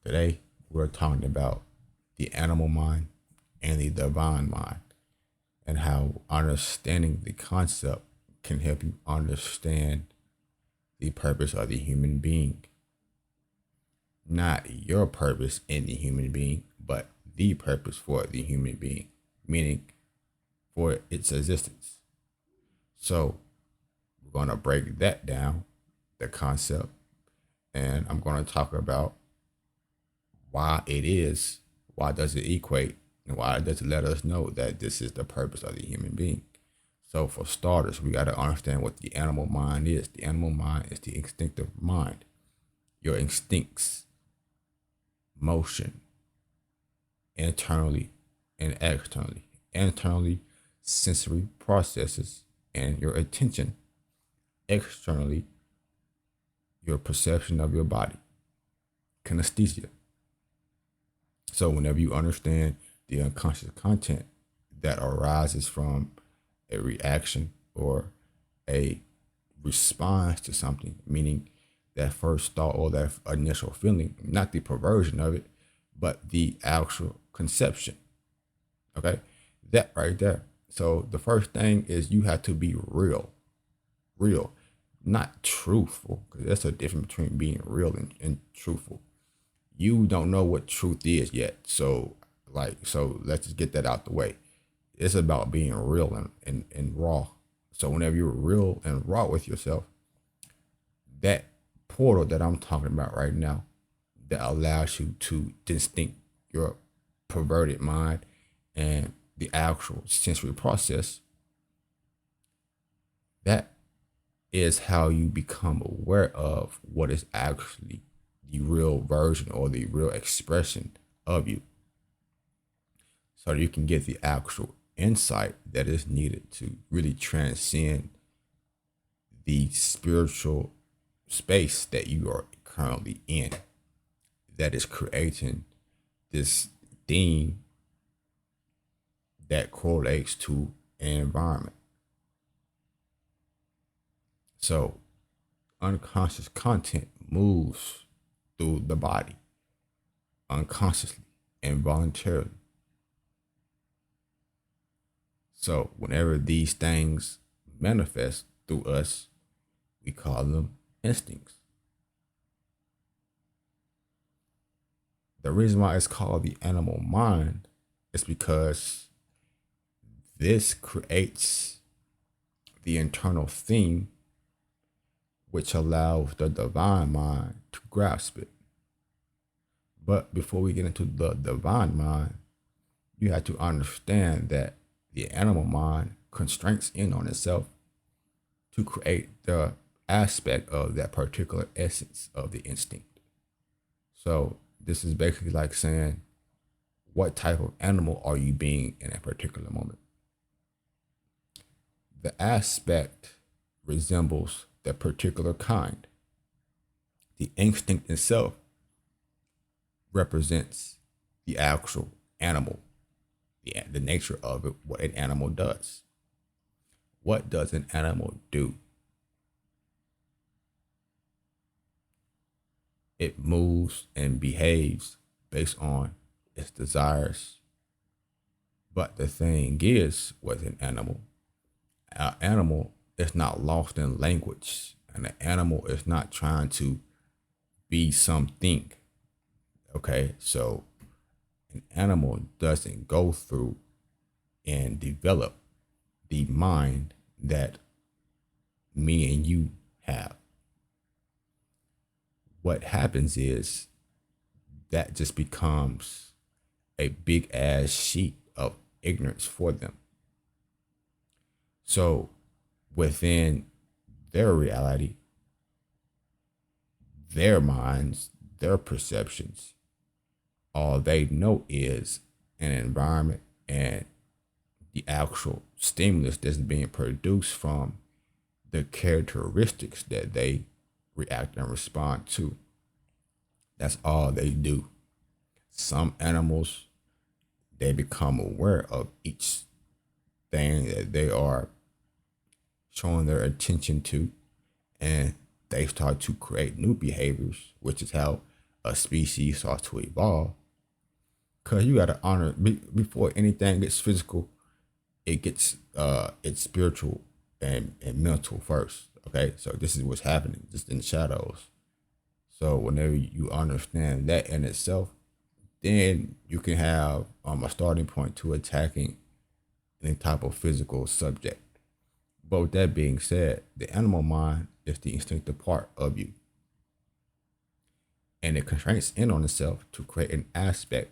Today, we're talking about the animal mind and the divine mind, and how understanding the concept can help you understand the purpose of the human being. Not your purpose in the human being, but the purpose for the human being, meaning for its existence. So, we're going to break that down, the concept, and I'm going to talk about why it is, why does it equate, and why does it let us know that this is the purpose of the human being. So for starters, we got to understand what the animal mind is. The animal mind is the instinctive mind, your instincts, motion, internally and externally. Internally, sensory processes and your attention. Externally, your perception of your body, kinesthesia. So whenever you understand the unconscious content that arises from a reaction or a response to something, meaning that first thought or that initial feeling, not the perversion of it, but the actual conception. Okay, that right there. So the first thing is you have to be real, not truthful, because that's a difference between being real and truthful. You don't know what truth is yet. So let's just get that out the way. It's about being real and raw. So whenever you're real and raw with yourself, that portal that I'm talking about right now, that allows you to distinct your perverted mind and the actual sensory process, that is how you become aware of what is actually the real version or the real expression of you, so that you can get the actual insight that is needed to really transcend the spiritual space that you are currently in, that is creating this theme that correlates to an environment. So unconscious content moves through the body unconsciously and voluntarily. So whenever these things manifest through us, we call them instincts. The reason why it's called the animal mind is because this creates the internal theme which allows the divine mind to grasp it. But before we get into the divine mind, you have to understand that the animal mind constrains in on itself to create the aspect of that particular essence of the instinct. So this is basically like saying, what type of animal are you being in a particular moment? The aspect resembles the particular kind. The instinct itself represents the actual animal, the nature of it, what an animal does. What does an animal do? It moves and behaves based on its desires. But the thing is, with an animal is not lost in language, and an animal is not trying to be something. Okay, so an animal doesn't go through and develop the mind that me and you have. What happens is that just becomes a big ass sheet of ignorance for them. So within their reality, their minds, their perceptions, all they know is an environment and the actual stimulus that's being produced from the characteristics that they react and respond to. That's all they do. Some animals, they become aware of each thing that they are showing their attention to, and they start to create new behaviors, which is how a species starts to evolve. Because you got to honor, before anything gets physical, it gets it's spiritual and mental first. Okay, so this is what's happening just in the shadows. So whenever you understand that in itself, then you can have a starting point to attacking any type of physical subject. But with that being said, the animal mind is the instinctive part of you, and it constrains in on itself to create an aspect,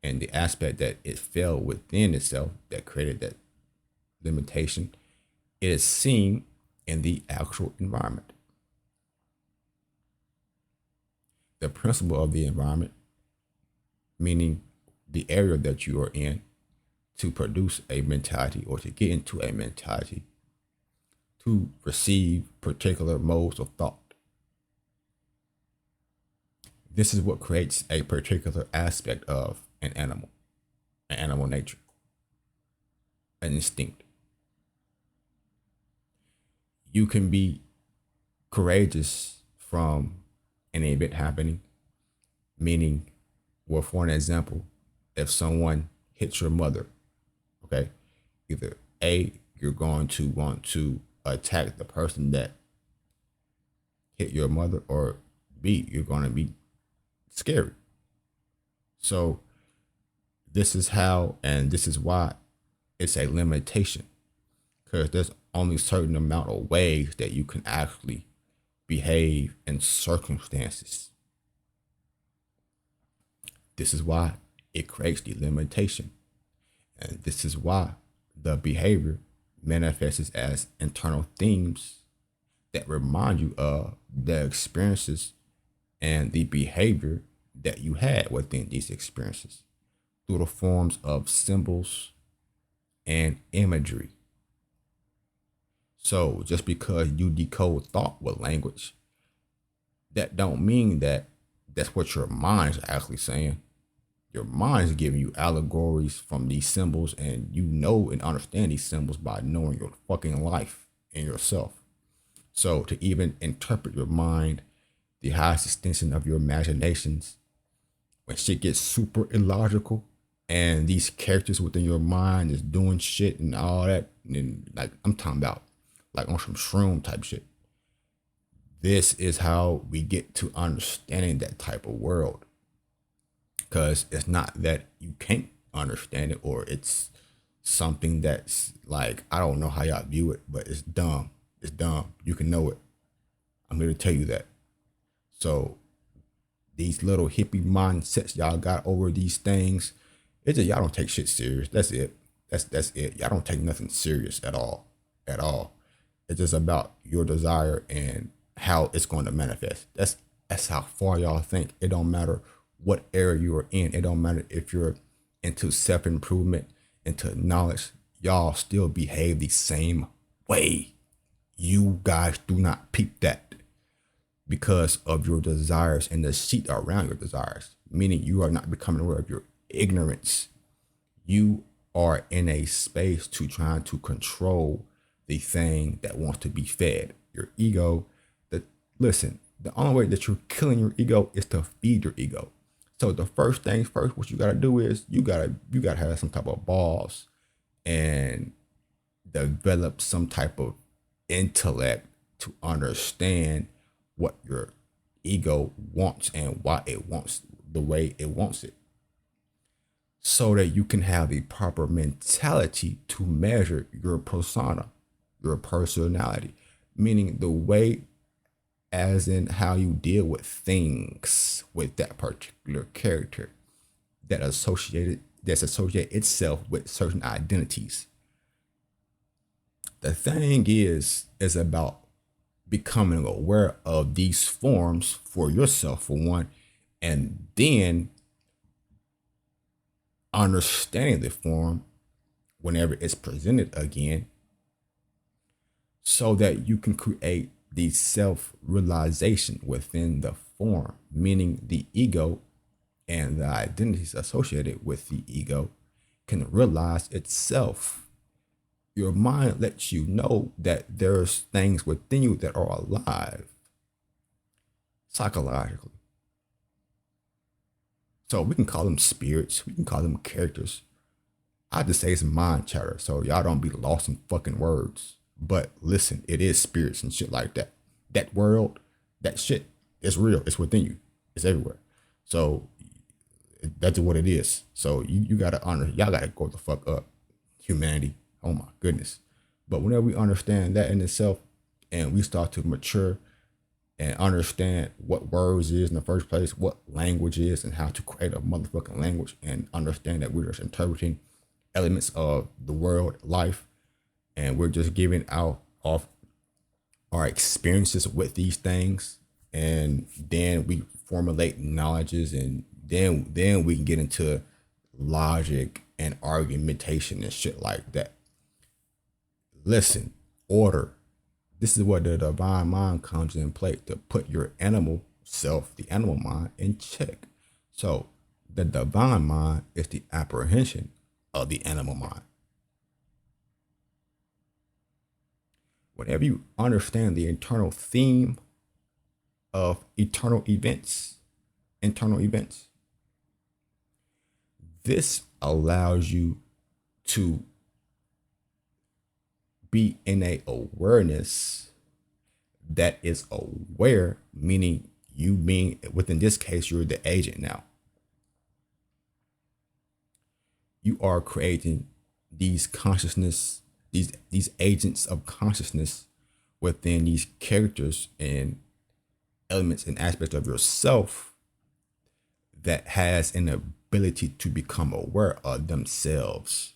and the aspect that it fell within itself that created that limitation, it is seen in the actual environment. The principle of the environment, meaning the area that you are in, to produce a mentality or to get into a mentality, to receive particular modes of thought. This is what creates a particular aspect of an animal nature, an instinct. You can be courageous from an event happening, meaning, well, for an example, if someone hits your mother, okay, either A, you're going to want to attack the person that hit your mother, or B, you're going to be scary. So this is how, and this is why it's a limitation, because there's only certain amount of ways that you can actually behave in circumstances. This is why it creates the limitation. And this is why the behavior manifests as internal themes that remind you of the experiences and the behavior that you had within these experiences through the forms of symbols and imagery. So just because you decode thought with language, that don't mean that that's what your mind is actually saying. Your mind is giving you allegories from these symbols, and you know and understand these symbols by knowing your fucking life and yourself. So to even interpret your mind, the highest extension of your imaginations, when shit gets super illogical and these characters within your mind is doing shit and all that, and like I'm talking about like on some shroom type shit. This is how we get to understanding that type of world. Because it's not that you can't understand it, or it's something that's like, I don't know how y'all view it, but it's dumb. It's dumb. You can know it. I'm here to tell you that. So these little hippie mindsets y'all got over these things, it's just y'all don't take shit serious. That's it. That's it. Y'all don't take nothing serious at all. At all. It's just about your desire and how it's going to manifest. That's how far y'all think. It don't matter what area you are in. It don't matter if you're into self-improvement, into knowledge. Y'all still behave the same way. You guys do not peep that because of your desires and the sheet around your desires, meaning you are not becoming aware of your ignorance. You are in a space to try to control the thing that wants to be fed. Your ego. Listen, the only way that you're killing your ego is to feed your ego. So the first things first, what you gotta do is you gotta have some type of balls and develop some type of intellect to understand what your ego wants and why it wants the way it wants it, so that you can have the proper mentality to measure your persona, your personality, meaning the way as in how you deal with things with that particular character that's associated itself with certain identities. The thing is about becoming aware of these forms for yourself, for one, and then understanding the form whenever it's presented again, so that you can create the self-realization within the form, meaning the ego and the identities associated with the ego can realize itself. Your mind lets you know that there's things within you that are alive psychologically. So we can call them spirits, we can call them characters. I just say it's mind chatter, so y'all don't be lost in fucking words. But listen, it is spirits and shit like that. That world, that shit, it's real. It's within you. It's everywhere. So that's what it is. So you gotta honor. Y'all gotta go the fuck up, humanity. Oh my goodness. But whenever we understand that in itself, and we start to mature and understand what words is in the first place, what language is, and how to create a motherfucking language, and understand that we're just interpreting elements of the world, life, and we're just giving out off our experiences with these things, and then we formulate knowledges, and then we can get into logic and argumentation and shit like that. Listen, order. This is what the divine mind comes in play to put your animal self, the animal mind, in check. So the divine mind is the apprehension of the animal mind. Whenever you understand the internal theme of internal events, this allows you to be in a awareness that is aware, meaning you being, within this case, you're the agent now. You are creating these consciousness, these agents of consciousness within these characters and elements and aspects of yourself that has an ability to become aware of themselves.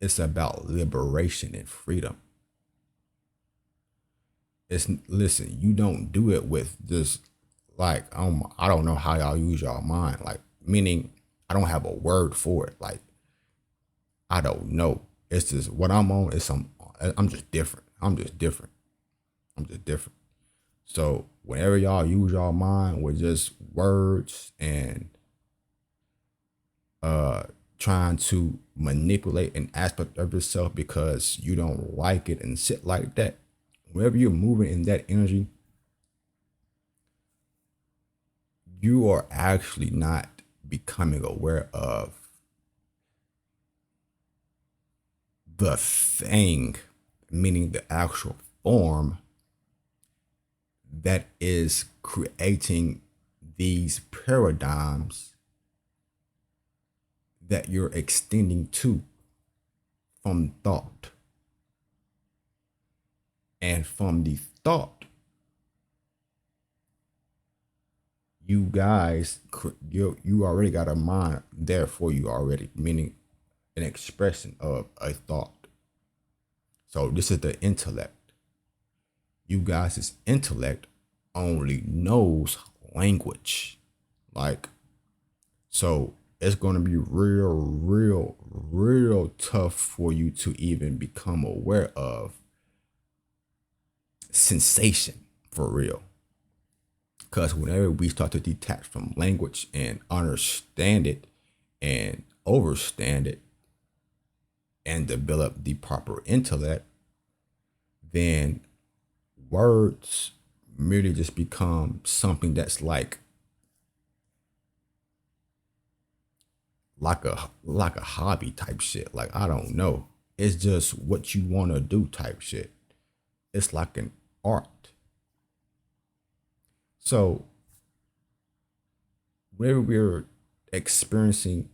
It's about liberation and freedom. It's, listen, you don't do it with just like, I don't know how y'all use y'all mind, like, meaning I don't have a word for it. Like, I don't know. It's just what I'm on is I'm just different. I'm just different. So whenever y'all use y'all mind with just words and trying to manipulate an aspect of yourself because you don't like it and shit like that, whenever you're moving in that energy, you are actually not becoming aware of the thing, meaning the actual form that is creating these paradigms that you're extending to from thought. And from the thought, you guys, you already got a mind there for you already, meaning an expression of a thought. So this is the intellect. You guys' intellect only knows language. Like, so it's going to be real tough for you to even become aware of sensation for real. Because whenever we start to detach from language and understand it and overstand it and develop the proper intellect, then words merely just become something that's like a hobby type shit. Like, I don't know. It's just what you want to do type shit. It's like an art. So whenever we're experiencing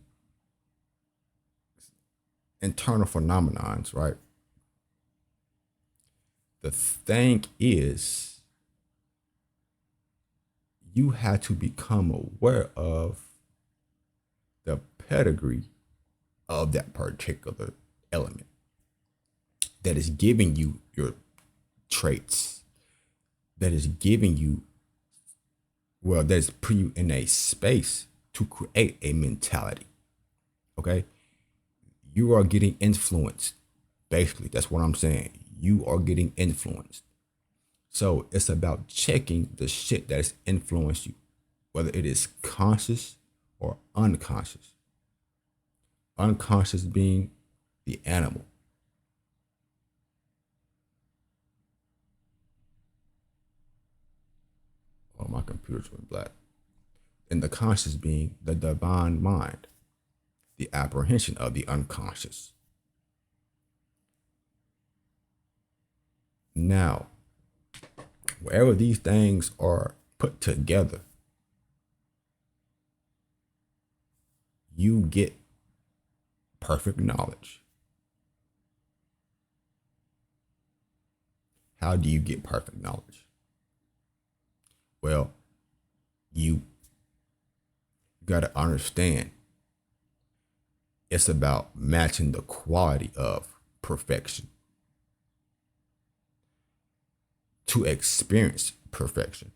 internal phenomenons, right? The thing is, you have to become aware of the pedigree of that particular element that is giving you your traits, that is giving you, well, that is putting you in a space to create a mentality. Okay? You are getting influenced. Basically, that's what I'm saying. You are getting influenced. So it's about checking the shit that has influenced you, whether it is conscious or unconscious. Unconscious being the animal. Oh, my computer's went black. and the conscious being the divine mind, the apprehension of the unconscious. Now, wherever these things are put together, you get perfect knowledge. How do you get perfect knowledge? Well, you got to understand it's about matching the quality of perfection to experience perfection,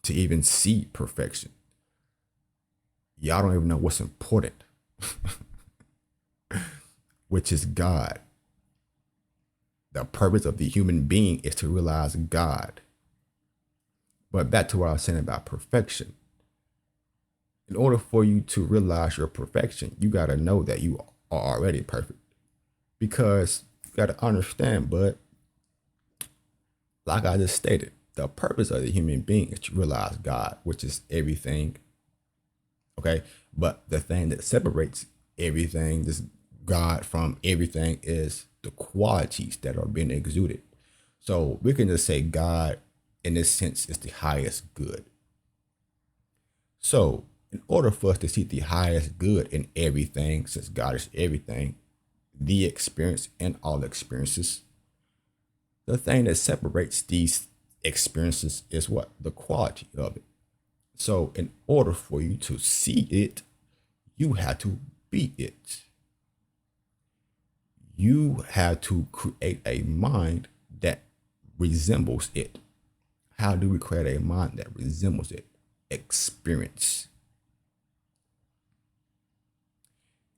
to even see perfection. Y'all don't even know what's important, which is God. The purpose of the human being is to realize God. But back to what I was saying about perfection. In order for you to realize your perfection, you got to know that you are already perfect. Because you got to understand, but like I just stated, the purpose of the human being is to realize God, which is everything. Okay. But the thing that separates everything, this God from everything, is the qualities that are being exuded. So we can just say God, in this sense, is the highest good. So, in order for us to see the highest good in everything, since God is everything, the experience and all experiences, the thing that separates these experiences is what? The quality of it. So, in order for you to see it, you have to be it. You have to create a mind that resembles it. How do we create a mind that resembles it? Experience.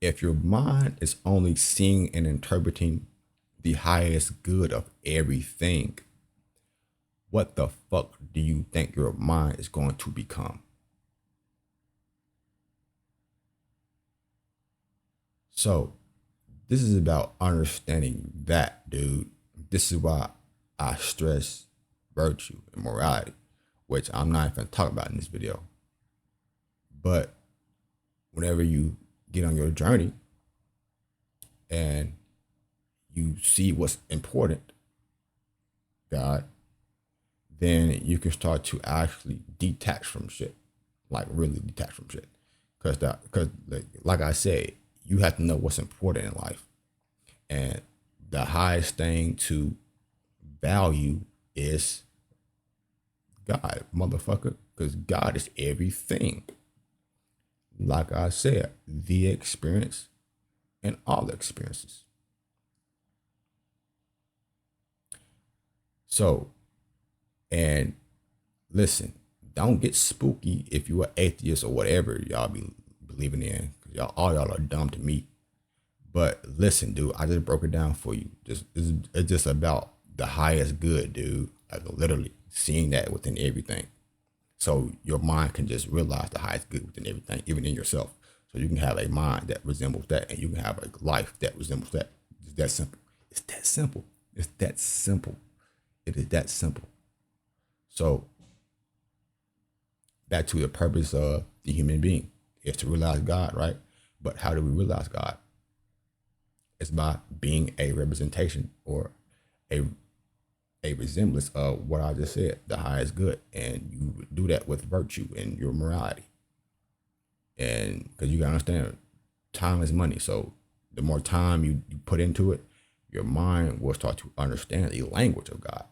If your mind is only seeing and interpreting the highest good of everything, what the fuck do you think your mind is going to become? So, this is about understanding that, dude. This is why I stress virtue and morality, which I'm not even talking about in this video. But whenever you get on your journey and you see what's important, God, then you can start to actually detach from shit, like really detach from shit. Because like I said, you have to know what's important in life, and the highest thing to value is God, motherfucker, because God is everything. Like I said, the experience and all experiences. So, and listen, don't get spooky if you're an atheist or whatever y'all be believing in. Y'all, all y'all are dumb to me. But listen, dude, I just broke it down for you. It's just about the highest good, dude. Like literally seeing that within everything. So your mind can just realize the highest good within everything, even in yourself. So you can have a mind that resembles that, and you can have a life that resembles that. It's that simple. It's that simple. It's that simple. It is that simple. So back to the purpose of the human being is to realize God, right? But how do we realize God? It's by being a representation or a resemblance of what I just said, the highest good. And you do that with virtue and your morality. And because you gotta understand, time is money. So the more time you put into it, your mind will start to understand the language of God.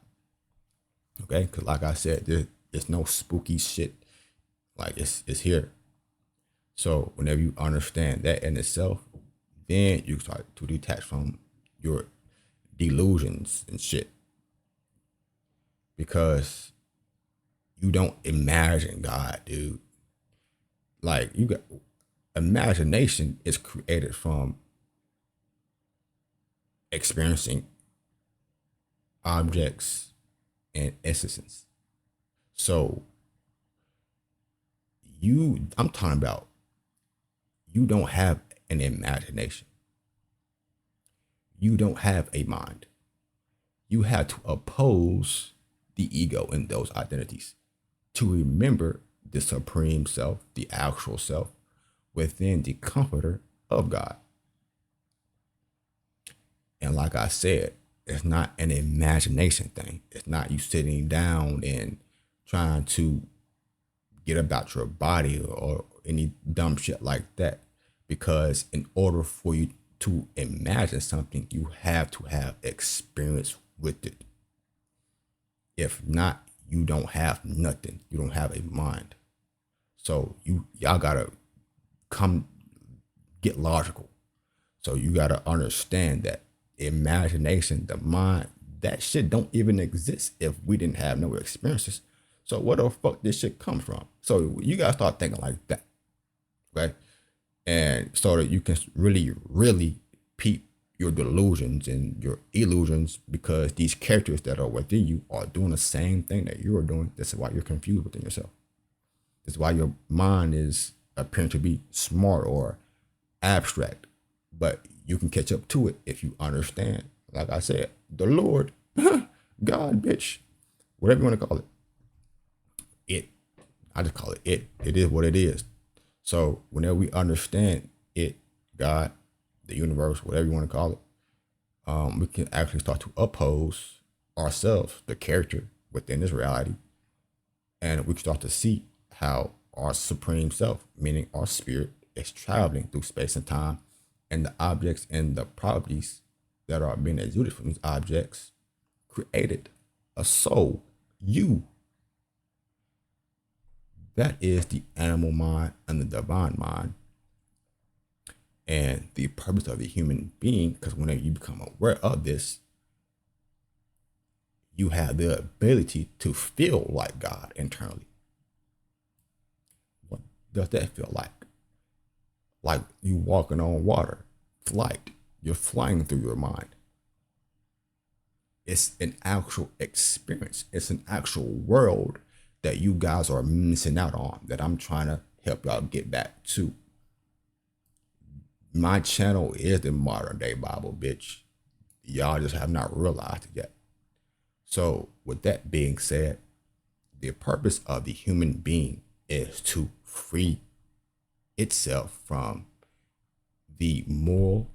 Okay? Because like I said, there's no spooky shit. Like it's here. So whenever you understand that in itself, then you start to detach from your delusions and shit. Because you don't imagine God, dude. Like you got imagination is created from experiencing objects and instances. So I'm talking about, you don't have an imagination. You don't have a mind. You have to oppose the ego in those identities to remember the supreme self, the actual self, within the comforter of God. And like I said, it's not an imagination thing. It's not you sitting down and trying to get about your body or any dumb shit like that. Because in order for you to imagine something, you have to have experience with it. If not, you don't have nothing. You don't have a mind. So y'all gotta come get logical. So you gotta understand that imagination, the mind, that shit don't even exist if we didn't have no experiences. So where the fuck this shit come from? So you gotta start thinking like that, okay? And so that you can really, really peep your delusions and your illusions, because these characters that are within you are doing the same thing that you are doing. That's why you're confused within yourself. That's why your mind is appearing to be smart or abstract, but you can catch up to it if you understand. Like I said, the Lord, God, bitch, whatever you want to call it. It, I just call it it. It is what it is. So whenever we understand it, God, the universe, whatever you want to call it, we can actually start to oppose ourselves, the character within this reality, and we can start to see how our supreme self, meaning our spirit, is traveling through space and time, and the objects and the properties that are being exuded from these objects created a soul, you. That is the animal mind and the divine mind. And the purpose of the human being, because whenever you become aware of this, you have the ability to feel like God internally. What does that feel like? Like you walking on water, flight. You're flying through your mind. It's an actual experience. It's an actual world that you guys are missing out on, that I'm trying to help y'all get back to. My channel is the modern day Bible, bitch. Y'all just have not realized it yet. So with that being said, the purpose of the human being is to free itself from the moral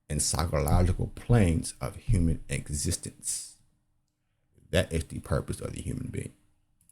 and psychological planes of human existence. That is the purpose of the human being.